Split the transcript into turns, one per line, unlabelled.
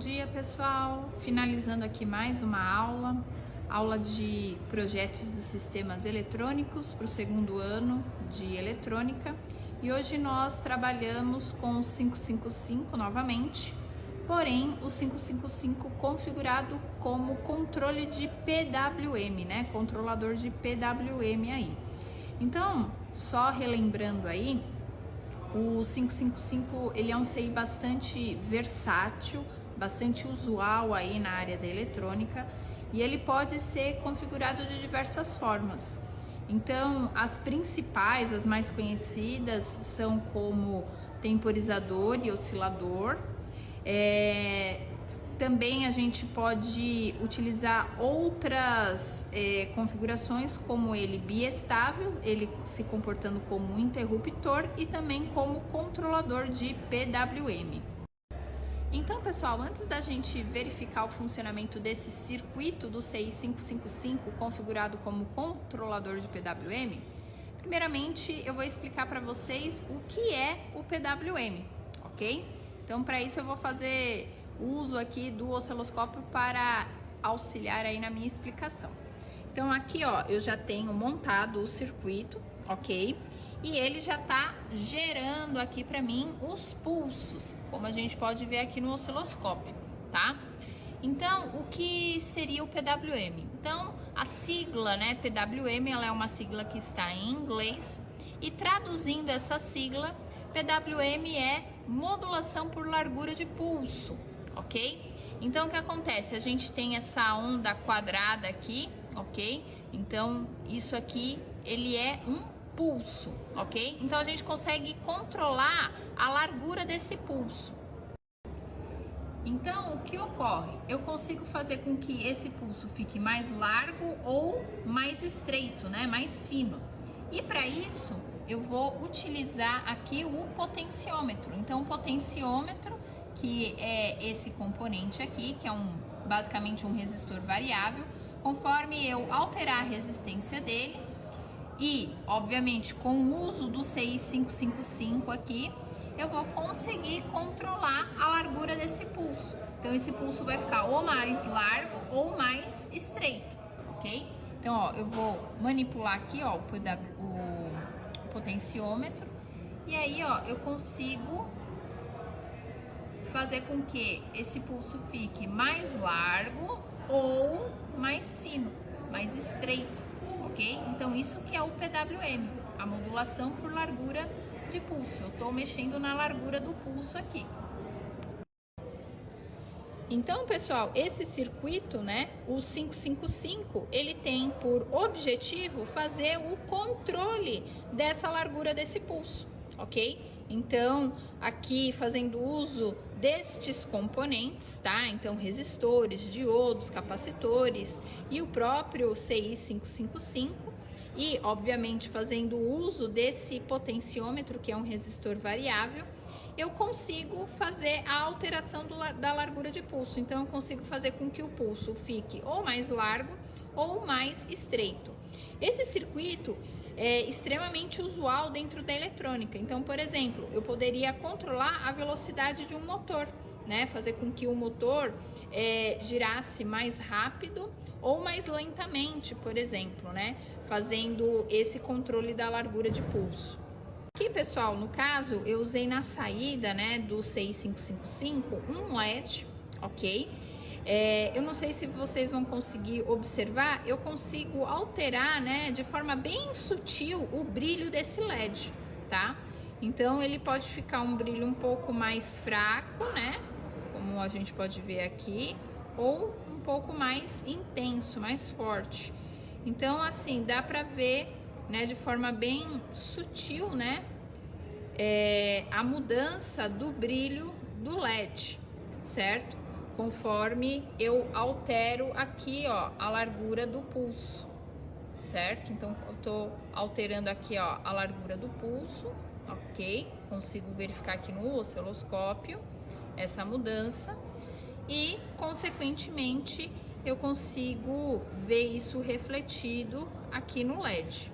dia, pessoal! Finalizando aqui mais uma aula de projetos de sistemas eletrônicos para o segundo ano de eletrônica. E hoje nós trabalhamos com o 555 novamente, porém o 555 configurado como controle de PWM, né? Controlador de PWM aí. Então, só relembrando aí, o 555 ele é um CI bastante versátil, bastante usual aí na área da eletrônica, e ele pode ser configurado de diversas formas. Então, as principais, as mais conhecidas, são como temporizador e oscilador. Também a gente pode utilizar outras configurações, como ele biestável, ele se comportando como um interruptor, e também como controlador de PWM. Então, pessoal, antes da gente verificar o funcionamento desse circuito do CI 555 configurado como controlador de PWM, primeiramente eu vou explicar para vocês o que é o PWM, ok? Então, para isso eu vou fazer uso aqui do osciloscópio para auxiliar aí na minha explicação. Então aqui, ó, eu já tenho montado o circuito, ok? E ele já tá gerando aqui para mim os pulsos, como a gente pode ver aqui no osciloscópio, tá? Então, o que seria o PWM? Então, a sigla, né, PWM, ela é uma sigla que está em inglês, e traduzindo essa sigla, PWM é modulação por largura de pulso, ok? Então, o que acontece? A gente tem essa onda quadrada aqui, ok? Então, isso aqui, ele é um pulso, ok? Então, a gente consegue controlar a largura desse pulso. Então, o que ocorre? Eu consigo fazer com que esse pulso fique mais largo ou mais estreito, né? Mais fino. E para isso, eu vou utilizar aqui o potenciômetro. Então, o potenciômetro, que é esse componente aqui, que é basicamente um resistor variável, conforme eu alterar a resistência dele, e obviamente com o uso do CI 555 aqui, eu vou conseguir controlar a largura desse pulso. Então, esse pulso vai ficar ou mais largo ou mais estreito, ok? Então, ó, eu vou manipular aqui, ó, o potenciômetro, e aí, ó, eu consigo fazer com que esse pulso fique mais largo ou mais fino, mais estreito, ok? Então, isso que é o PWM, a modulação por largura de pulso. Eu estou mexendo na largura do pulso aqui. Então, pessoal, esse circuito, né, o 555, ele tem por objetivo fazer o controle dessa largura desse pulso, ok? Então, aqui fazendo uso destes componentes, tá? Então, resistores, diodos, capacitores e o próprio CI 555, e, obviamente, fazendo uso desse potenciômetro, que é um resistor variável, eu consigo fazer a alteração da largura de pulso. Então, eu consigo fazer com que o pulso fique ou mais largo ou mais estreito. Esse circuito é extremamente usual dentro da eletrônica. Então, por exemplo, eu poderia controlar a velocidade de um motor, né? Fazer com que o motor girasse mais rápido ou mais lentamente, por exemplo, né? Fazendo esse controle da largura de pulso. Aqui, pessoal, no caso, eu usei na saída, né, do CI 555 um LED, ok? Eu não sei se vocês vão conseguir observar, eu consigo alterar, né, de forma bem sutil o brilho desse LED, tá? Então, ele pode ficar um brilho um pouco mais fraco, né, como a gente pode ver aqui, ou um pouco mais intenso, mais forte. Então, assim, dá pra ver, né, de forma bem sutil, né, a mudança do brilho do LED, certo? Conforme eu altero aqui, ó, a largura do pulso, certo? Então, eu tô alterando aqui, ó, a largura do pulso, ok? Consigo verificar aqui no osciloscópio essa mudança e, consequentemente, eu consigo ver isso refletido aqui no LED.